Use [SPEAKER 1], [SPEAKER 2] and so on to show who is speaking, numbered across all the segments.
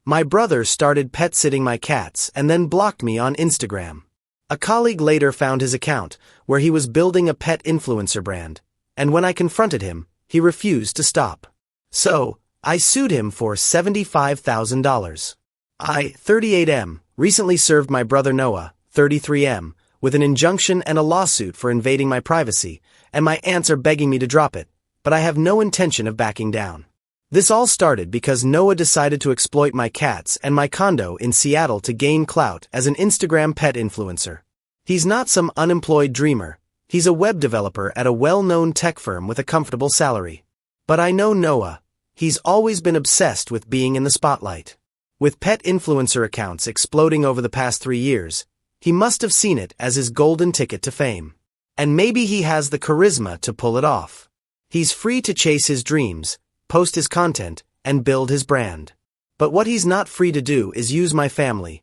[SPEAKER 1] My brother started pet sitting my cats and then blocked me on Instagram. A colleague later found his account, where he was building a pet influencer brand, and when I confronted him, he refused to stop. So, I sued him for $75,000. I, 38M, recently served my brother Noah, 33M, with an injunction and a lawsuit for invading my privacy, and my aunts are begging me to drop it, but I have no intention of backing down. This all started because Noah decided to exploit my cats and my condo in Seattle to gain clout as an Instagram pet influencer. He's not some unemployed dreamer, he's a web developer at a well-known tech firm with a comfortable salary. But I know Noah, he's always been obsessed with being in the spotlight. With pet influencer accounts exploding over the past 3 years, he must have seen it as his golden ticket to fame. And maybe he has the charisma to pull it off. He's free to chase his dreams, post his content, and build his brand. But what he's not free to do is use my family,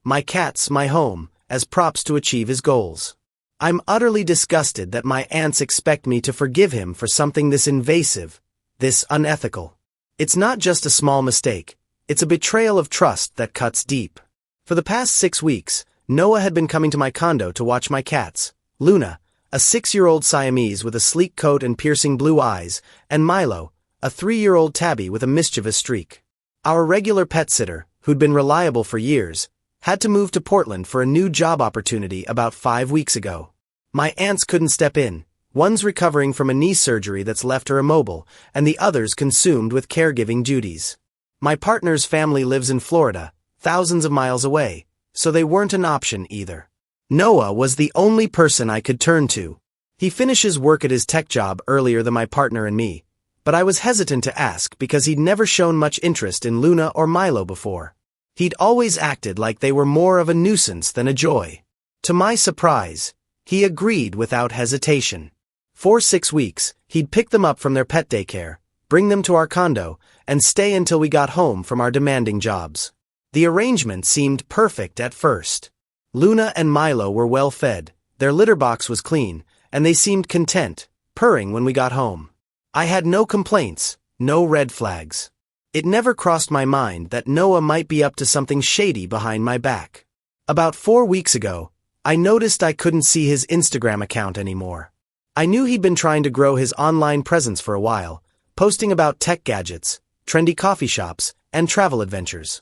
[SPEAKER 1] my cats, my home, as props to achieve his goals. I'm utterly disgusted that my aunts expect me to forgive him for something this invasive, this unethical. It's not just a small mistake, it's a betrayal of trust that cuts deep. For the past 6 weeks, Noah had been coming to my condo to watch my cats, Luna, a 6-year-old Siamese with a sleek coat and piercing blue eyes, and Milo, a 3-year-old tabby with a mischievous streak. Our regular pet sitter, who'd been reliable for years, had to move to Portland for a new job opportunity about 5 weeks ago. My aunts couldn't step in, one's recovering from a knee surgery that's left her immobile, and the other's consumed with caregiving duties. My partner's family lives in Florida, thousands of miles away, so they weren't an option either. Noah was the only person I could turn to. He finishes work at his tech job earlier than my partner and me, but I was hesitant to ask because he'd never shown much interest in Luna or Milo before. He'd always acted like they were more of a nuisance than a joy. To my surprise, he agreed without hesitation. For 6 weeks, he'd pick them up from their pet daycare, bring them to our condo, and stay until we got home from our demanding jobs. The arrangement seemed perfect at first. Luna and Milo were well fed, their litter box was clean, and they seemed content, purring when we got home. I had no complaints, no red flags. It never crossed my mind that Noah might be up to something shady behind my back. About 4 weeks ago, I noticed I couldn't see his Instagram account anymore. I knew he'd been trying to grow his online presence for a while, posting about tech gadgets, trendy coffee shops, and travel adventures.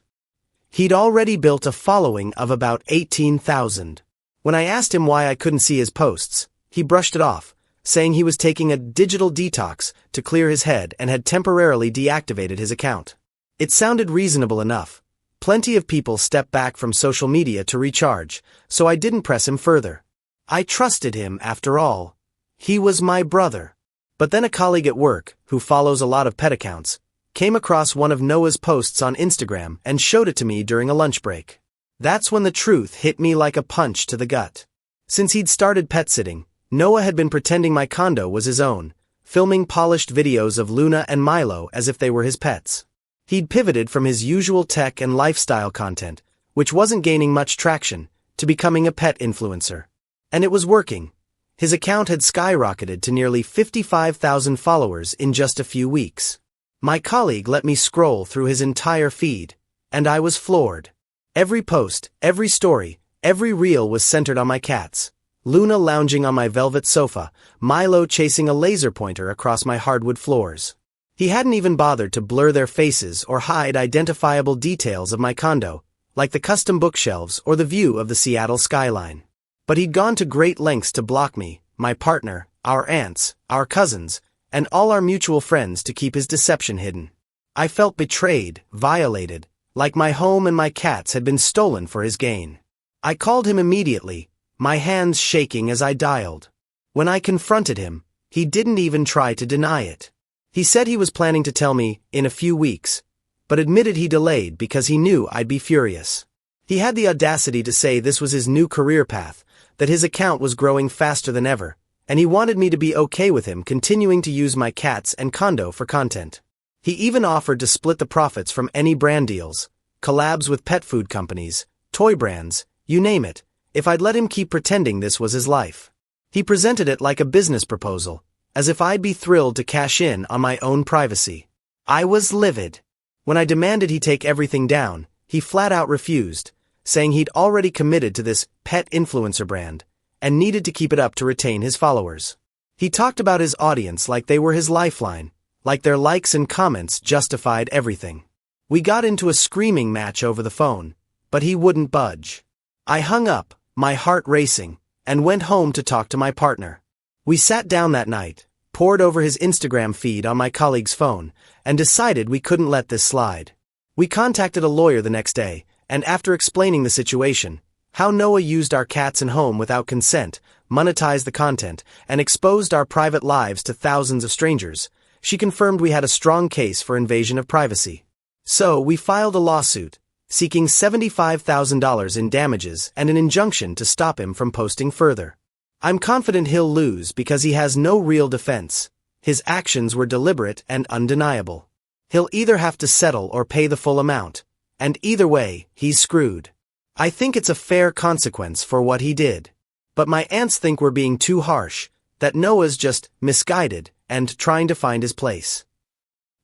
[SPEAKER 1] He'd already built a following of about 18,000. When I asked him why I couldn't see his posts, he brushed it off, saying he was taking a digital detox to clear his head and had temporarily deactivated his account. It sounded reasonable enough. Plenty of people step back from social media to recharge, so I didn't press him further. I trusted him after all. He was my brother. But then a colleague at work, who follows a lot of pet accounts, came across one of Noah's posts on Instagram and showed it to me during a lunch break. That's when the truth hit me like a punch to the gut. Since he'd started pet sitting, Noah had been pretending my condo was his own, filming polished videos of Luna and Milo as if they were his pets. He'd pivoted from his usual tech and lifestyle content, which wasn't gaining much traction, to becoming a pet influencer. And it was working. His account had skyrocketed to nearly 55,000 followers in just a few weeks. My colleague let me scroll through his entire feed, and I was floored. Every post, every story, every reel was centered on my cats. Luna lounging on my velvet sofa, Milo chasing a laser pointer across my hardwood floors. He hadn't even bothered to blur their faces or hide identifiable details of my condo, like the custom bookshelves or the view of the Seattle skyline. But he'd gone to great lengths to block me, my partner, our aunts, our cousins, and all our mutual friends to keep his deception hidden. I felt betrayed, violated, like my home and my cats had been stolen for his gain. I called him immediately, my hands shaking as I dialed. When I confronted him, he didn't even try to deny it. He said he was planning to tell me in a few weeks, but admitted he delayed because he knew I'd be furious. He had the audacity to say this was his new career path, that his account was growing faster than ever, and he wanted me to be okay with him continuing to use my cats and condo for content. He even offered to split the profits from any brand deals, collabs with pet food companies, toy brands, you name it, if I'd let him keep pretending this was his life. He presented it like a business proposal, as if I'd be thrilled to cash in on my own privacy. I was livid. When I demanded he take everything down, he flat out refused, saying he'd already committed to this pet influencer brand and needed to keep it up to retain his followers. He talked about his audience like they were his lifeline, like their likes and comments justified everything. We got into a screaming match over the phone, but he wouldn't budge. I hung up, my heart racing, and went home to talk to my partner. We sat down that night, pored over his Instagram feed on my colleague's phone, and decided we couldn't let this slide. We contacted a lawyer the next day, and after explaining the situation, how Noah used our cats and home without consent, monetized the content, and exposed our private lives to thousands of strangers, she confirmed we had a strong case for invasion of privacy. So, we filed a lawsuit, seeking $75,000 in damages and an injunction to stop him from posting further. I'm confident he'll lose because he has no real defense. His actions were deliberate and undeniable. He'll either have to settle or pay the full amount, and either way, he's screwed. I think it's a fair consequence for what he did. But my aunts think we're being too harsh, that Noah's just misguided and trying to find his place.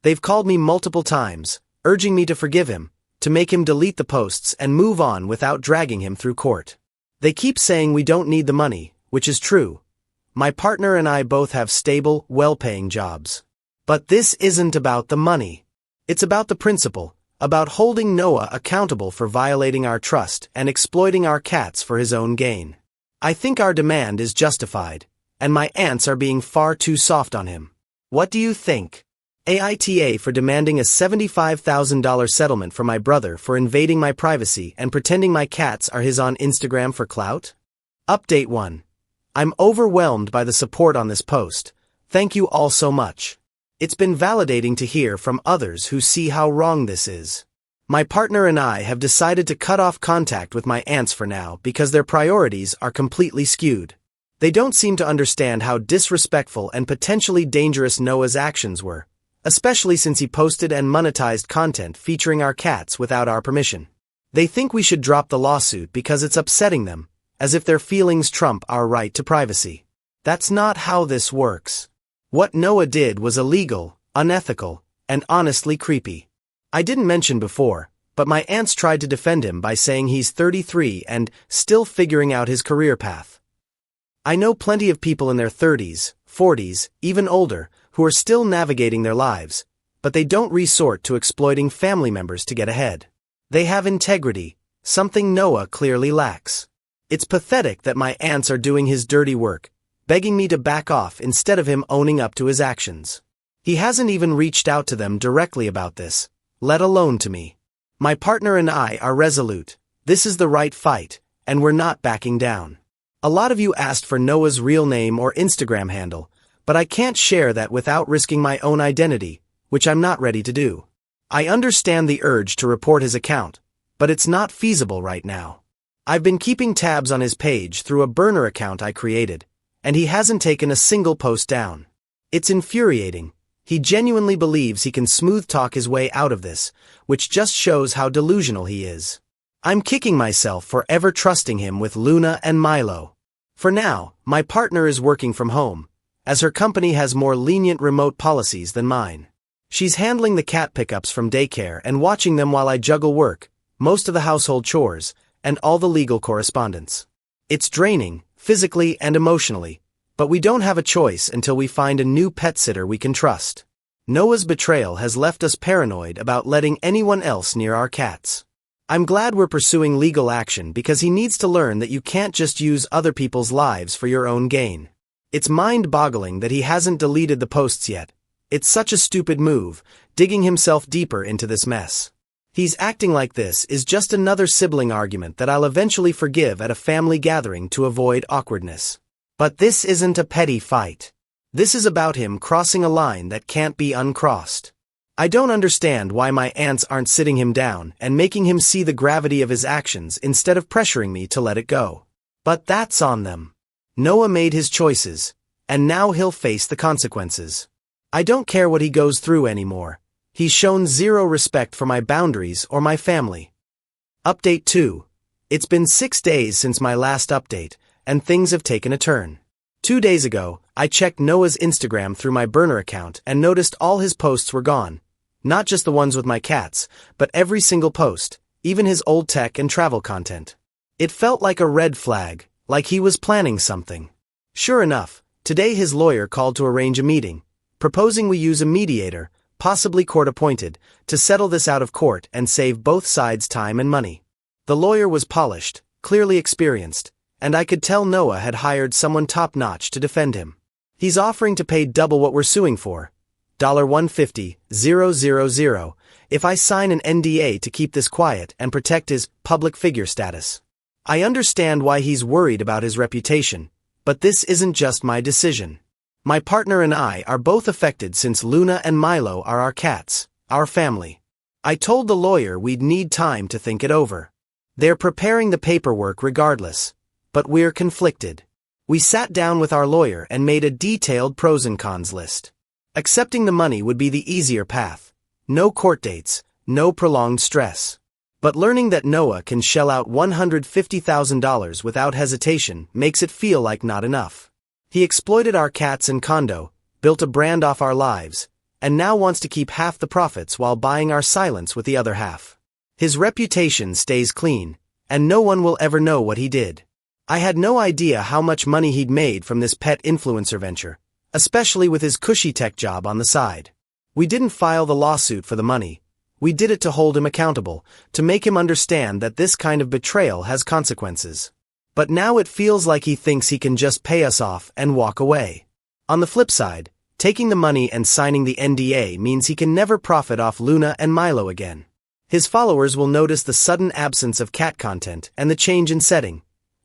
[SPEAKER 1] They've called me multiple times, urging me to forgive him, to make him delete the posts and move on without dragging him through court. They keep saying we don't need the money, which is true. My partner and I both have stable, well-paying jobs. But this isn't about the money. It's about the principle, about holding Noah accountable for violating our trust and exploiting our cats for his own gain. I think our demand is justified, and my aunts are being far too soft on him. What do you think? AITA for demanding a $75,000 settlement for my brother for invading my privacy and pretending my cats are his on Instagram for clout? Update 1. I'm overwhelmed by the support on this post. Thank you all so much. It's been validating to hear from others who see how wrong this is. My partner and I have decided to cut off contact with my aunts for now because their priorities are completely skewed. They don't seem to understand how disrespectful and potentially dangerous Noah's actions were, especially since he posted and monetized content featuring our cats without our permission. They think we should drop the lawsuit because it's upsetting them, as if their feelings trump our right to privacy. That's not how this works. What Noah did was illegal, unethical, and honestly creepy. I didn't mention before, but my aunts tried to defend him by saying he's 33 and still figuring out his career path. I know plenty of people in their 30s, 40s, even older, who are still navigating their lives, but they don't resort to exploiting family members to get ahead. They have integrity, something Noah clearly lacks. It's pathetic that my aunts are doing his dirty work, begging me to back off instead of him owning up to his actions. He hasn't even reached out to them directly about this, let alone to me. My partner and I are resolute. This is the right fight, and we're not backing down. A lot of you asked for Noah's real name or Instagram handle, but I can't share that without risking my own identity, which I'm not ready to do. I understand the urge to report his account, but it's not feasible right now. I've been keeping tabs on his page through a burner account I created, and he hasn't taken a single post down. It's infuriating. He genuinely believes he can smooth talk his way out of this, which just shows how delusional he is. I'm kicking myself for ever trusting him with Luna and Milo. For now, my partner is working from home, as her company has more lenient remote policies than mine. She's handling the cat pickups from daycare and watching them while I juggle work, most of the household chores, and all the legal correspondence. It's draining, physically and emotionally, but we don't have a choice until we find a new pet sitter we can trust. Noah's betrayal has left us paranoid about letting anyone else near our cats. I'm glad we're pursuing legal action because he needs to learn that you can't just use other people's lives for your own gain. It's mind-boggling that he hasn't deleted the posts yet. It's such a stupid move, digging himself deeper into this mess. He's acting like this is just another sibling argument that I'll eventually forgive at a family gathering to avoid awkwardness. But this isn't a petty fight. This is about him crossing a line that can't be uncrossed. I don't understand why my aunts aren't sitting him down and making him see the gravity of his actions instead of pressuring me to let it go. But that's on them. Noah made his choices, and now he'll face the consequences. I don't care what he goes through anymore. He's shown zero respect for my boundaries or my family. Update 2. It's been 6 days since my last update, and things have taken a turn. 2 days ago, I checked Noah's Instagram through my burner account and noticed all his posts were gone, Not just the ones with my cats, but every single post, even his old tech and travel content. It felt like a red flag, like he was planning something. Sure enough, today his lawyer called to arrange a meeting, proposing we use a mediator, possibly court-appointed, to settle this out of court and save both sides time and money. The lawyer was polished, clearly experienced, and I could tell Noah had hired someone top-notch to defend him. He's offering to pay double what we're suing for, $150,000, if I sign an NDA to keep this quiet and protect his public figure status. I understand why he's worried about his reputation, but this isn't just my decision. My partner and I are both affected since Luna and Milo are our cats, our family. I told the lawyer we'd need time to think it over. They're preparing the paperwork regardless, but we're conflicted. We sat down with our lawyer and made a detailed pros and cons list. Accepting the money would be the easier path. No court dates, no prolonged stress. But learning that Noah can shell out $150,000 without hesitation makes it feel like not enough. He exploited our cats and condo, built a brand off our lives, and now wants to keep half the profits while buying our silence with the other half. His reputation stays clean, and no one will ever know what he did. I had no idea how much money he'd made from this pet influencer venture, especially with his cushy tech job on the side. We didn't file the lawsuit for the money. We did it to hold him accountable, to make him understand that this kind of betrayal has consequences. But now it feels like he thinks he can just pay us off and walk away. On the flip side, taking the money and signing the NDA means he can never profit off Luna and Milo again. His followers will notice the sudden absence of cat content and the change in setting.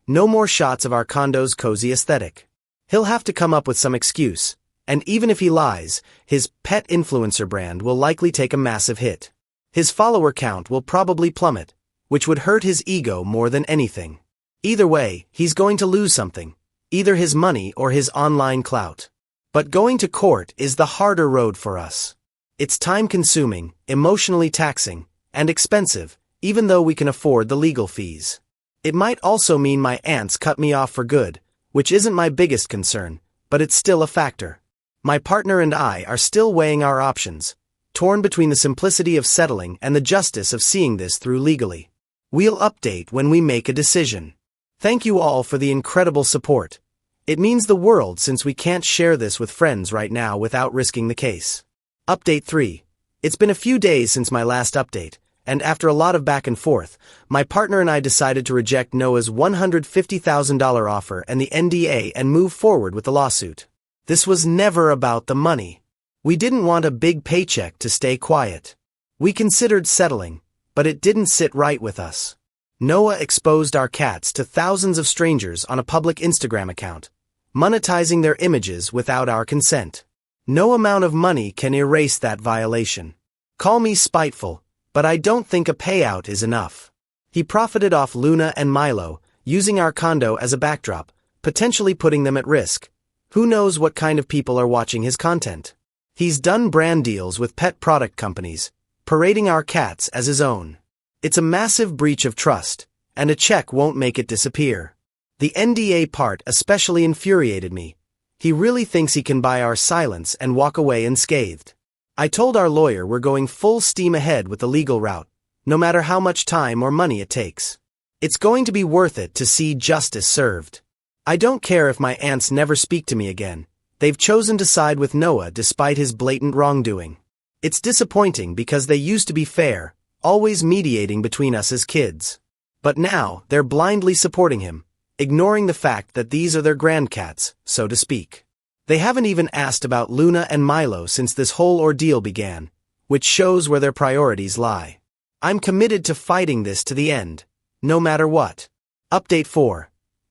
[SPEAKER 1] No more shots of our condo's cozy aesthetic. He'll have to come up with some excuse, and even if he lies, his pet influencer brand will likely take a massive hit. His follower count will probably plummet, which would hurt his ego more than anything. Either way, he's going to lose something, either his money or his online clout. But going to court is the harder road for us. It's time-consuming, emotionally taxing, and expensive, even though we can afford the legal fees. It might also mean my aunts cut me off for good, which isn't my biggest concern, but it's still a factor. My partner and I are still weighing our options, torn between the simplicity of settling and the justice of seeing this through legally. We'll update when we make a decision. Thank you all for the incredible support. It means the world since we can't share this with friends right now without risking the case. Update 3. It's been a few days since my last update, and after a lot of back and forth, my partner and I decided to reject Noah's $150,000 offer and the NDA and move forward with the lawsuit. This was never about the money. We didn't want a big paycheck to stay quiet. We considered settling, but it didn't sit right with us. Noah exposed our cats to thousands of strangers on a public Instagram account, monetizing their images without our consent. No amount of money can erase that violation. Call me spiteful, but I don't think a payout is enough. He profited off Luna and Milo, using our condo as a backdrop, potentially putting them at risk. Who knows what kind of people are watching his content? He's done brand deals with pet product companies, parading our cats as his own. It's a massive breach of trust, and a check won't make it disappear. The NDA part especially infuriated me. He really thinks he can buy our silence and walk away unscathed. I told our lawyer we're going full steam ahead with the legal route, no matter how much time or money it takes. It's going to be worth it to see justice served. I don't care if my aunts never speak to me again. They've chosen to side with Noah despite his blatant wrongdoing. It's disappointing because they used to be fair, always mediating between us as kids. But now, they're blindly supporting him, ignoring the fact that these are their grandcats, so to speak. They haven't even asked about Luna and Milo since this whole ordeal began, which shows where their priorities lie. I'm committed to fighting this to the end, no matter what. Update 4.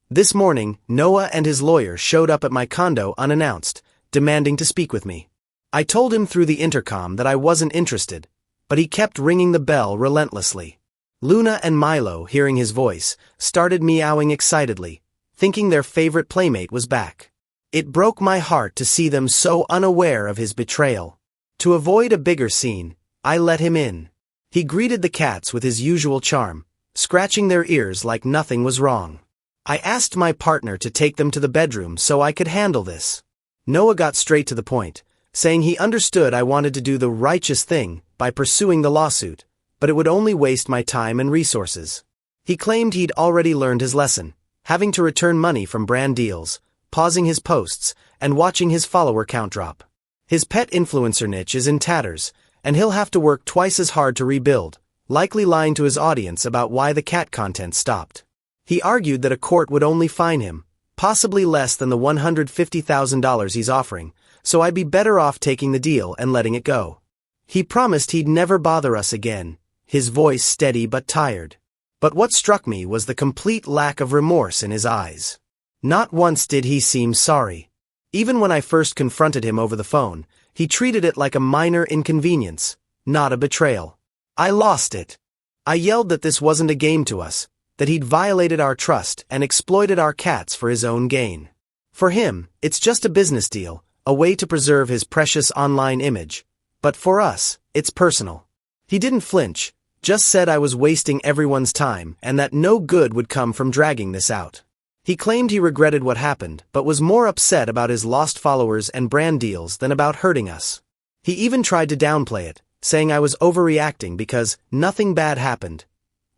[SPEAKER 1] This morning, Noah and his lawyer showed up at my condo unannounced, demanding to speak with me. I told him through the intercom that I wasn't interested, but he kept ringing the bell relentlessly. Luna and Milo, hearing his voice, started meowing excitedly, thinking their favorite playmate was back. It broke my heart to see them so unaware of his betrayal. To avoid a bigger scene, I let him in. He greeted the cats with his usual charm, scratching their ears like nothing was wrong. I asked my partner to take them to the bedroom so I could handle this. Noah got straight to the point, saying he understood I wanted to do the righteous thing by pursuing the lawsuit, but it would only waste my time and resources. He claimed he'd already learned his lesson, having to return money from brand deals, pausing his posts, and watching his follower count drop. His pet influencer niche is in tatters, and he'll have to work twice as hard to rebuild, likely lying to his audience about why the cat content stopped. He argued that a court would only fine him, possibly less than the $150,000 he's offering, so I'd be better off taking the deal and letting it go. He promised he'd never bother us again, his voice steady but tired. But what struck me was the complete lack of remorse in his eyes. Not once did he seem sorry. Even when I first confronted him over the phone, he treated it like a minor inconvenience, not a betrayal. I lost it. I yelled that this wasn't a game to us, that he'd violated our trust and exploited our cats for his own gain. For him, it's just a business deal, a way to preserve his precious online image. But for us, it's personal. He didn't flinch, just said I was wasting everyone's time and that no good would come from dragging this out. He claimed he regretted what happened, but was more upset about his lost followers and brand deals than about hurting us. He even tried to downplay it, saying I was overreacting because nothing bad happened.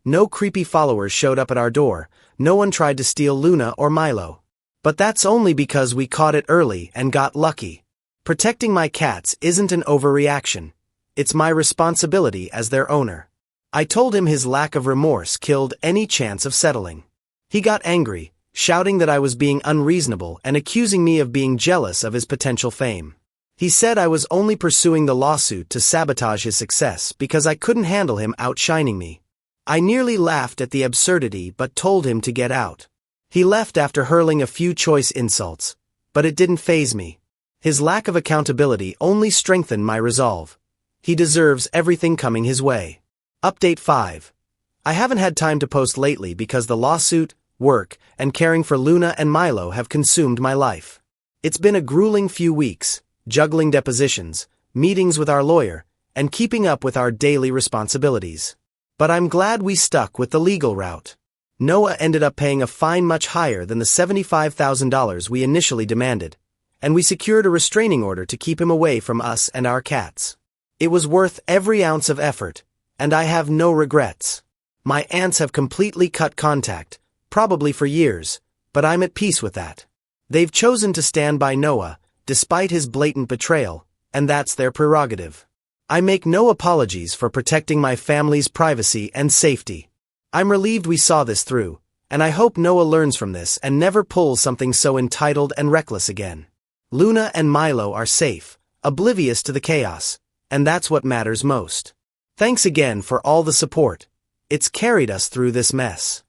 [SPEAKER 1] No creepy followers showed up at our door, no one tried to steal Luna or Milo. But that's only because we caught it early and got lucky. Protecting my cats isn't an overreaction. It's my responsibility as their owner. I told him his lack of remorse killed any chance of settling. He got angry, shouting that I was being unreasonable and accusing me of being jealous of his potential fame. He said I was only pursuing the lawsuit to sabotage his success because I couldn't handle him outshining me. I nearly laughed at the absurdity but told him to get out. He left after hurling a few choice insults, but it didn't faze me. His lack of accountability only strengthened my resolve. He deserves everything coming his way. Update 5. I haven't had time to post lately because the lawsuit, work, and caring for Luna and Milo have consumed my life. It's been a grueling few weeks, juggling depositions, meetings with our lawyer, and keeping up with our daily responsibilities. But I'm glad we stuck with the legal route. Noah ended up paying a fine much higher than the $75,000 we initially demanded, and we secured a restraining order to keep him away from us and our cats. It was worth every ounce of effort, and I have no regrets. My aunts have completely cut contact, probably for years, but I'm at peace with that. They've chosen to stand by Noah, despite his blatant betrayal, and that's their prerogative. I make no apologies for protecting my family's privacy and safety. I'm relieved we saw this through, and I hope Noah learns from this and never pulls something so entitled and reckless again. Luna and Milo are safe, oblivious to the chaos, and that's what matters most. Thanks again for all the support. It's carried us through this mess.